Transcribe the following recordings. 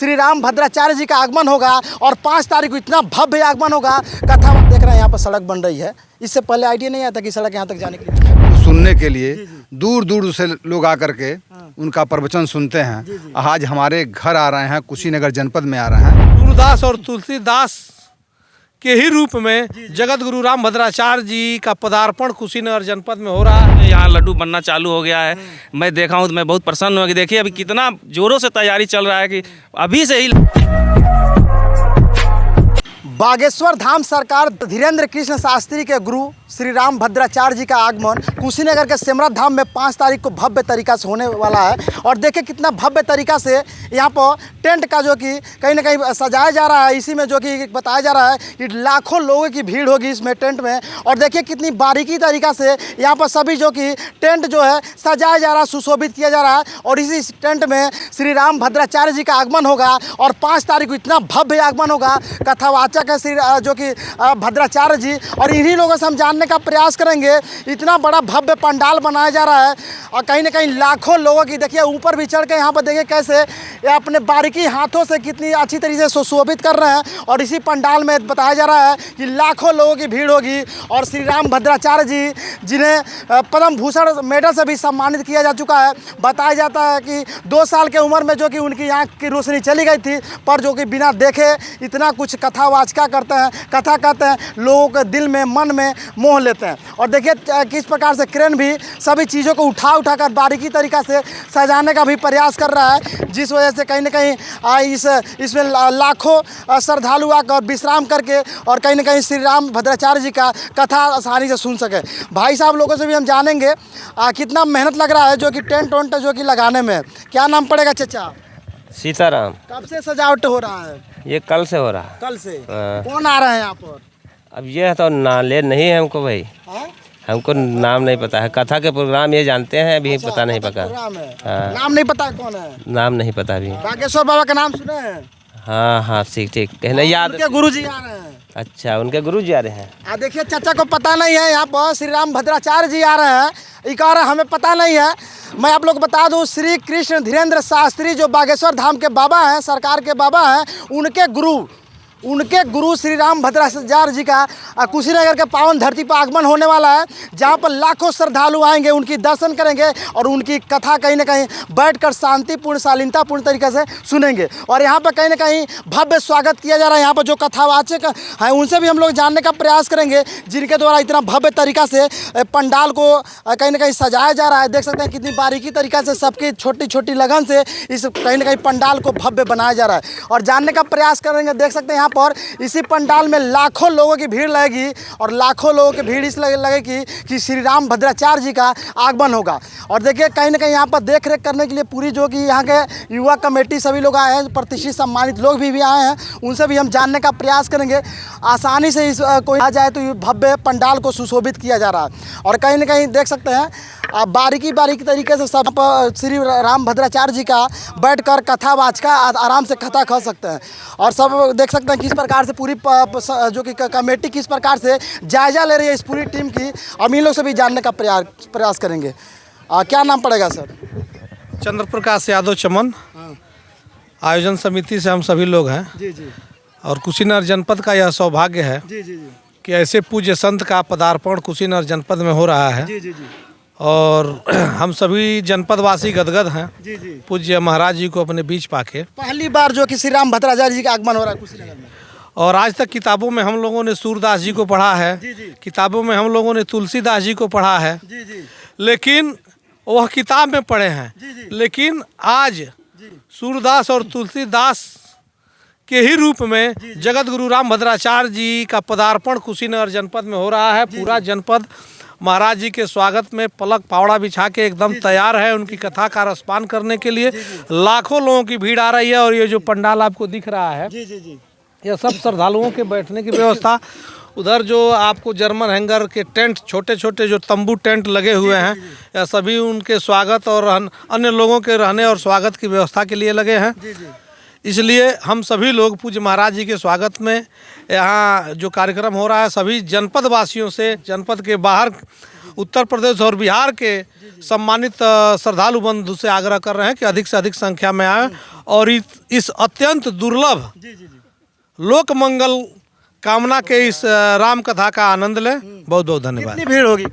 श्री राम भद्राचार्य जी का आगमन होगा और 5 तारीख को इतना भव्य आगमन होगा। कथा देख रहे हैं यहाँ पर सड़क बन रही है, इससे पहले आइडिया नहीं आया था कि सड़क यहाँ तक जाने के लिए सुनने के लिए दूर दूर से लोग आकर के उनका प्रवचन सुनते हैं। आज हमारे घर आ रहे हैं, कुशीनगर जनपद में आ रहे हैं। सूरदास और तुलसीदास के ही रूप में जगत गुरु राम भद्राचार्य जी का पदार्पण कुशीनगर जनपद में हो रहा है। यहाँ लड्डू बनना चालू हो गया है। मैं देखा हूँ तो मैं बहुत प्रसन्न हूँ कि देखिए अभी कितना जोरों से तैयारी चल रहा है कि अभी से ही बागेश्वर धाम सरकार धीरेन्द्र कृष्ण शास्त्री के गुरु श्री राम भद्राचार्य जी का आगमन कुशीनगर के सिमरत धाम में 5 तारीख को भव्य तरीका से होने वाला है। और देखिए कितना भव्य तरीका से यहाँ पर टेंट का जो कि कहीं ना कहीं सजाया जा रहा है। इसी में जो कि बताया जा रहा है कि लाखों लोगों की भीड़ होगी इसमें टेंट में। और देखिए कितनी बारीकी तरीका से यहाँ पर सभी जो कि टेंट जो है सजाया जा रहा है, सुशोभित किया जा रहा है। और इसी टेंट में श्री राम भद्राचार्य जी का आगमन होगा और 5 तारीख को इतना भव्य आगमन होगा। कथावाचक है श्री जो कि भद्राचार्य जी, और इन्हीं लोगों से हम जानने का प्रयास करेंगे। इतना बड़ा भव्य पंडाल बनाया जा रहा है और कहीं ना कहीं लाखों लोगों की देखिए ऊपर भी चढ़ के यहाँ पर देखिए कैसे ये अपने बारीकी हाथों से कितनी अच्छी तरीके से सुशोभित कर रहे हैं। और इसी पंडाल में बताया जा रहा है कि लाखों लोगों की भीड़ होगी। और श्री राम भद्राचार्य जी जिन्हें पद्म भूषण मेडल से भी सम्मानित किया जा चुका है। बताया जाता है कि 2 साल के उम्र में जो कि उनकी आँख की रोशनी चली गई थी, पर जो कि बिना देखे इतना कुछ कथावाचका करते हैं, कथा कहते हैं, लोगों के दिल में मन में मोह लेते हैं। और देखिए किस प्रकार से क्रेन भी सभी चीज़ों को उठा कर बारीकी तरीका से सजाने का भी प्रयास कर रहा है, जिस वजह से कहीं ना कहीं इसमें लाखों श्रद्धालु आकर विश्राम करके और कहीं ना कहीं श्री राम भद्राचार्य जी का कथा आसानी से सुन सके। भाई साहब लोगों से भी हम जानेंगे कितना मेहनत लग रहा है जो कि टेंट वेंट जो कि लगाने में। क्या नाम पड़ेगा चाचा? सीताराम। कब से सजावट हो रहा है? ये कल से हो रहा है। कल से। कौन आ रहा है यहाँ पर? अब ये तो नाले नहीं है हमको भाई। हमको नाम नहीं पता है। कथा के प्रोग्राम ये जानते हैं, अभी पता नहीं पता। नाम नहीं पता कौन है? नाम नहीं पता अभी। बागेश्वर बाबा का नाम सुने हैं? हाँ ठीक कहना याद। उनके गुरुजी आ रहे हैं। अच्छा, उनके गुरुजी आ रहे हैं। देखिए चाचा को पता नहीं है यहाँ पर श्री राम भद्राचार्य जी आ रहे हैं। ये कह रहे हमें पता नहीं है। मैं आप लोग को बता दूं श्री कृष्ण धीरेन्द्र शास्त्री जो बागेश्वर धाम के बाबा हैं, सरकार के बाबा हैं, उनके गुरु श्री राम भद्राचार्य जी का कुशीनगर के पावन धरती पर आगमन होने वाला है, जहां पर लाखों श्रद्धालु आएंगे, उनकी दर्शन करेंगे और उनकी कथा कहीं ना कहीं बैठकर शांतिपूर्ण शालीनतापूर्ण तरीके से सुनेंगे। और यहां पर कहीं ना कहीं भव्य स्वागत किया जा रहा है। यहाँ पर जो कथावाचक हैं उनसे भी हम लोग जानने का प्रयास करेंगे, जिनके द्वारा इतना भव्य तरीका से पंडाल को कहीं ना कहीं सजाया जा रहा है। देख सकते हैं कितनी बारीकी तरीका से सबकी छोटी छोटी लगन से इस कहीं ना कहीं पंडाल को भव्य बनाया जा रहा है। और जानने का प्रयास करेंगे। देख सकते हैं यहाँ पर इसी पंडाल में लाखों लोगों की भीड़ लगेगी और लाखों लोगों की भीड़ इस लगेगी कि श्री राम भद्राचार्य जी का आगमन होगा। और देखिए कहीं ना कहीं यहाँ पर देख रेख करने के लिए पूरी जो कि यहाँ के युवा कमेटी सभी लोग आए हैं, प्रतिष्ठित सम्मानित लोग भी आए हैं, उनसे भी हम जानने का प्रयास करेंगे। आसानी से इस कोई आ जाए तो ये भव्य पंडाल को सुशोभित किया जा रहा है। और कहीं ना कहीं देख सकते हैं बारीकी तरीके से सब श्री राम भद्राचार्य जी का बैठकर कथावाचका आराम से कथा कह सकते हैं। और सब देख सकते हैं किस प्रकार से पूरी जो कि कमेटी किस प्रकार से जायजा ले रही है इस पूरी टीम की। हम इन लोग से भी जानने का प्रयास करेंगे। क्या नाम पड़ेगा सर? चंद्र प्रकाश यादव चमन। आयोजन समिति से हम सभी लोग हैं। जी। और कुशीनगर जनपद का यह सौभाग्य है जी। कि ऐसे पूज्य संत का पदार्पण कुशीनगर जनपद में हो रहा है। जी। और हम सभी जनपदवासी गदगद हैं जी। पूज्य महाराज जी को अपने बीच पाके। पहली बार जो कि श्री राम भद्राचार्य जी का आगमन हो रहा है कुशीनगर में। और आज तक किताबों में हम लोगों ने सूरदास जी को पढ़ा है। जी। किताबों में हम लोगों ने तुलसीदास जी को पढ़ा है। जी। लेकिन वह किताब में पढ़े हैं। जी। लेकिन आज सूरदास और तुलसीदास के ही रूप में जगत गुरु राम भद्राचार्य जी का पदार्पण कुशीनगर जनपद में हो रहा है। पूरा जनपद महाराज जी के स्वागत में पलक पावड़ा बिछा के एकदम तैयार है उनकी कथा का रसपान करने के लिए। लाखों लोगों की भीड़ आ रही है। और ये जो पंडाल आपको दिख रहा है, ये सब श्रद्धालुओं के बैठने की व्यवस्था। उधर जो आपको जर्मन हैंगर के टेंट, छोटे छोटे जो तंबू टेंट लगे हुए हैं, यह सभी उनके स्वागत और अन्य लोगों के रहने और स्वागत की व्यवस्था के लिए लगे हैं। इसलिए हम सभी लोग पूज्य महाराज जी के स्वागत में यहाँ जो कार्यक्रम हो रहा है, सभी जनपद वासियों से, जनपद के बाहर उत्तर प्रदेश और बिहार के सम्मानित श्रद्धालु बंधु से आग्रह कर रहे हैं कि अधिक से अधिक संख्या में आएँ और इस अत्यंत दुर्लभ लोक मंगल कामना के इस राम कथा का आनंद लें। बहुत बहुत धन्यवाद। कितनी भीड़ होगी?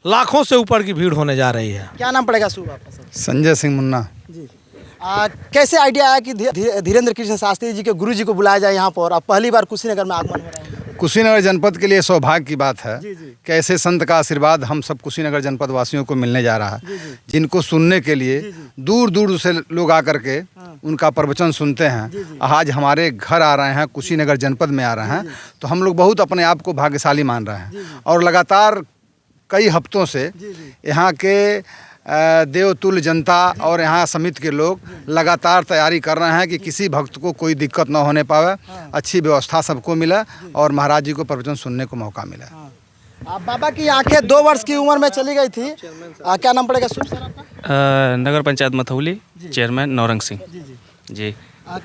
लाखों से ऊपर की भीड़ होने जा रही है। क्या नाम पड़ेगा शुभ आपका सर? संजय सिंह मुन्ना। जी। कैसे आइडिया आया कि धीरेन्द्र कृष्ण शास्त्री जी के गुरु जी को बुलाया जाए यहाँ पर? अब पहली बार कुशीनगर में आगमन हो रहा है। कुशीनगर जनपद के लिए सौभाग्य की बात है जी, जी। कि ऐसे संत का आशीर्वाद हम सब कुशीनगर जनपद वासियों को मिलने जा रहा है, जिनको सुनने के लिए दूर दूर से लोग आकर के उनका प्रवचन सुनते हैं। आज हमारे घर आ रहे हैं, कुशीनगर जनपद में आ रहे हैं, तो हम लोग बहुत अपने आप को भाग्यशाली मान रहे हैं। और लगातार कई हफ्तों से यहाँ के देवतुल्य जनता और यहाँ समिति के लोग लगातार तैयारी कर रहे हैं कि किसी भक्त को कोई दिक्कत न होने पावे, अच्छी व्यवस्था सबको मिले और महाराज जी को प्रवचन सुनने को मौका मिले। बाबा की आंखें 2 वर्ष की उम्र में चली गई थी। क्या नाम पड़ेगा शुभ सर आपका? नगर पंचायत मथौली, चेयरमैन नौरंग सिंह जी।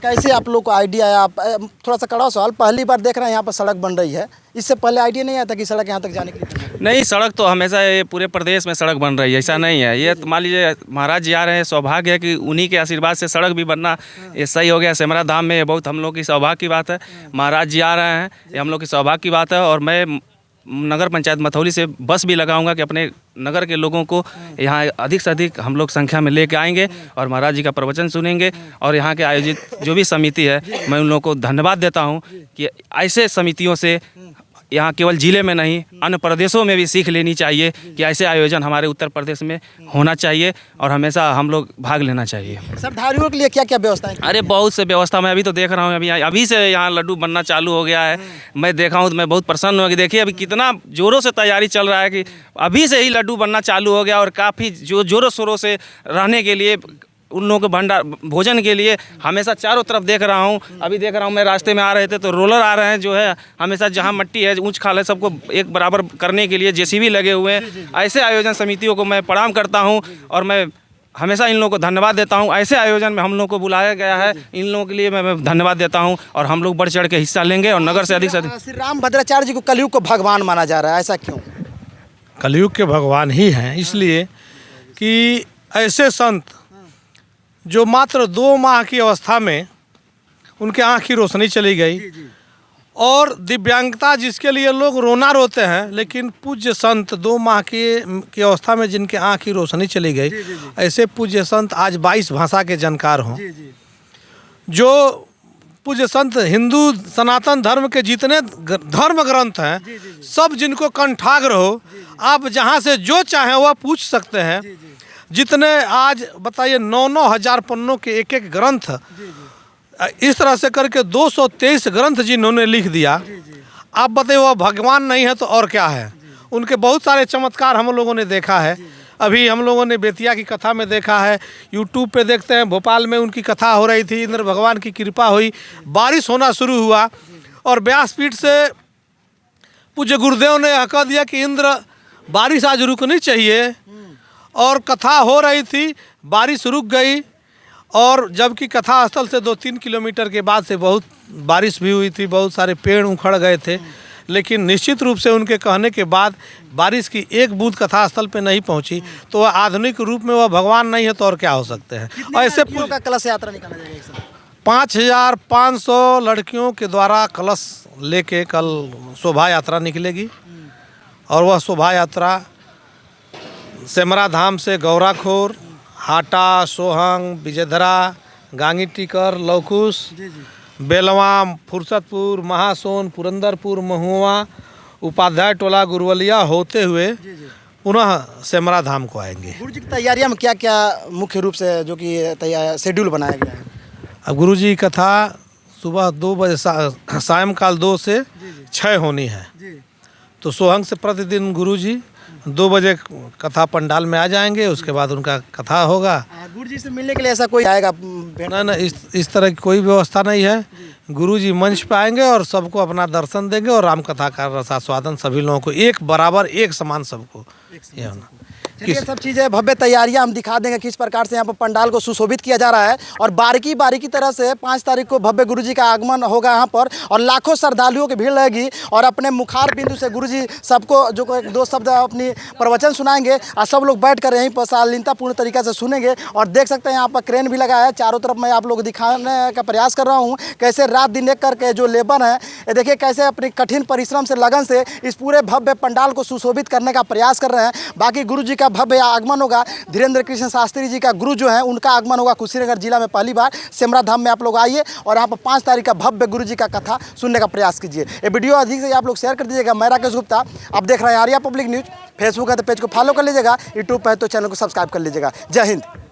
कैसे आप लोग को आइडिया आया? थोड़ा सा कड़ा सवाल, पहली बार देख रहे हैं यहाँ पर सड़क बन रही है, इससे पहले आइडिया नहीं आया था कि सड़क यहाँ तक जाने के लिए? नहीं, सड़क तो हमेशा ये पूरे प्रदेश में सड़क बन रही है, ऐसा नहीं है। ये मान लीजिए महाराज जी आ रहे हैं, सौभाग्य है कि उन्हीं के आशीर्वाद से सड़क भी बनना ये सही हो गया। सेमरा धाम में ये बहुत हम लोग की सौभाग्य की बात है। महाराज जी आ रहे हैं, ये हम लोग की सौभाग्य की बात है। और मैं नगर पंचायत मथौली से बस भी लगाऊंगा कि अपने नगर के लोगों को यहाँ अधिक से अधिक हम लोग संख्या में लेके आएंगे और महाराज जी का प्रवचन सुनेंगे। और यहाँ के आयोजित जो भी समिति है, मैं उन लोगों को धन्यवाद देता हूँ कि ऐसे समितियों से यहाँ केवल जिले में नहीं, अन्य प्रदेशों में भी सीख लेनी चाहिए कि ऐसे आयोजन हमारे उत्तर प्रदेश में होना चाहिए और हमेशा हम लोग भाग लेना चाहिए। श्रद्धालुओं के लिए क्या क्या व्यवस्था है? अरे बहुत से व्यवस्था, मैं अभी तो देख रहा हूँ, अभी से यहाँ लड्डू बनना चालू हो गया है। मैं देखा हूँ तो मैं बहुत प्रसन्न हूँ कि देखिए अभी कितना ज़ोरों से तैयारी चल रहा है कि अभी से ही लड्डू बनना चालू हो गया। और काफ़ी ज़ोरों शोरों से रहने के लिए, उन लोगों के भंडार भोजन के लिए हमेशा चारों तरफ देख रहा हूँ। अभी देख रहा हूँ, मैं रास्ते में आ रहे थे तो रोलर आ रहे हैं, जो है हमेशा जहाँ मट्टी है ऊंच खाल है सबको एक बराबर करने के लिए जेसीबी लगे हुए हैं। ऐसे आयोजन समितियों को मैं प्रणाम करता हूँ और मैं हमेशा इन लोगों को धन्यवाद देता हूँ। ऐसे आयोजन में हम लोग को बुलाया गया है, इन लोगों के लिए मैं धन्यवाद देता हूँ और हम लोग बढ़ चढ़ के हिस्सा लेंगे और नगर से अधिक श्री राम भद्राचार्य जी को कलयुग को भगवान माना जा रहा है, ऐसा क्यों? कलयुग के भगवान ही हैं, इसलिए कि ऐसे संत जो मात्र 2 माह की अवस्था में उनके आँख की रोशनी चली गई और दिव्यांगता जिसके लिए लोग रोना रोते हैं, लेकिन पूज्य संत 2 माह की अवस्था में जिनके आँख की रोशनी चली गई, ऐसे पूज्य संत आज 22 भाषा के जानकार हों। जो पूज्य संत हिंदू सनातन धर्म के जितने धर्म ग्रंथ हैं, सब जिनको कंठाग्र हो, आप जहाँ से जो चाहें वह पूछ सकते हैं। जितने आज बताइए 9-9 हज़ार पन्नों के एक एक ग्रंथ, इस तरह से करके 223 ग्रंथ जिन्होंने लिख दिया, आप बताइए वह भगवान नहीं है तो और क्या है? उनके बहुत सारे चमत्कार हम लोगों ने देखा है। अभी हम लोगों ने बेतिया की कथा में देखा है, यूट्यूब पे देखते हैं, भोपाल में उनकी कथा हो रही थी, इंद्र भगवान की कृपा हुई, बारिश होना शुरू हुआ और व्यासपीठ से पूज्य गुरुदेव ने यह कह दिया कि इंद्र बारिश आज रुकनी चाहिए। और कथा हो रही थी, बारिश रुक गई और जबकि कथा स्थल से 2-3 किलोमीटर के बाद से बहुत बारिश भी हुई थी, बहुत सारे पेड़ उखड़ गए थे। लेकिन निश्चित रूप से उनके कहने के बाद बारिश की एक बूंद कथा स्थल पे नहीं पहुंची, तो वह आधुनिक रूप में वह भगवान नहीं है तो और क्या हो सकते हैं। और ऐसे का कलश यात्रा निकाला जाएगा? 5500 लड़कियों के द्वारा कलश लेके कल शोभा यात्रा निकलेगी और वह शोभा यात्रा सेमरा धाम से गौराखोर, हाटा, सोहंग, विजयधरा, गांगी टीकर, लौकुश, बेलवा, फुर्सतपुर, महासोन, पुरंदरपुर, महुआ, उपाध्याय टोला, गुरुवलिया होते हुए पुनः सेमरा धाम को आएंगे। गुरु जी की तैयारियां में क्या क्या मुख्य रूप से जो कि शेड्यूल बनाया गया है? अब गुरु जी की कथा सुबह 2 बजे सायंकाल 2 से 6 होनी है। तो सोहंग से प्रतिदिन गुरु जी 2 बजे कथा पंडाल में आ जाएंगे, उसके बाद उनका कथा होगा। गुरु जी से मिलने के लिए ऐसा कोई आएगा? ना, इस तरह की कोई व्यवस्था नहीं है। गुरु जी मंच पे आएंगे और सबको अपना दर्शन देंगे और राम कथा का रसास्वादन सभी लोगों को एक बराबर एक समान सबको ये होना। ये सब चीज़ें भव्य तैयारियां हम दिखा देंगे किस प्रकार से यहाँ पर पंडाल को सुशोभित किया जा रहा है और बारीकी बारीकी तरह से 5 तारीख को भव्य गुरुजी का आगमन होगा यहाँ पर और लाखों श्रद्धालुओं की भीड़ लगेगी और अपने मुखार बिंदु से गुरुजी सबको जो एक दो शब्द अपनी प्रवचन सुनाएंगे और सब लोग बैठ कर यहीं पर शालीनतापूर्ण तरीके से सुनेंगे। और देख सकते हैं यहाँ पर क्रेन भी लगा है चारों तरफ, मैं आप लोग दिखाने का प्रयास कर रहा हूँ कैसे रात दिन एक करके जो लेबर है ये देखिए कैसे अपनी कठिन परिश्रम से लगन से इस पूरे भव्य पंडाल को सुशोभित करने का प्रयास कर रहे हैं। बाकी गुरु जी का भव्य आगमन होगा, धीरेन्द्र कृष्ण शास्त्री जी का गुरु जो है उनका आगमन होगा कुशीनगर जिला में पहली बार। सेमरा धाम में आप लोग आइए और यहाँ पर 5 तारीख का भव्य गुरु जी का कथा सुनने का प्रयास कीजिए। ये वीडियो अधिक से आप लोग शेयर कर दीजिएगा। मैं राकेश गुप्ता, आप देख रहे हैं आर्या पब्लिक न्यूज़। फेसबुक है तो पेज को फॉलो कर लीजिएगा, यूट्यूब पर है तो चैनल को सब्सक्राइब कर लीजिएगा। जय हिंद।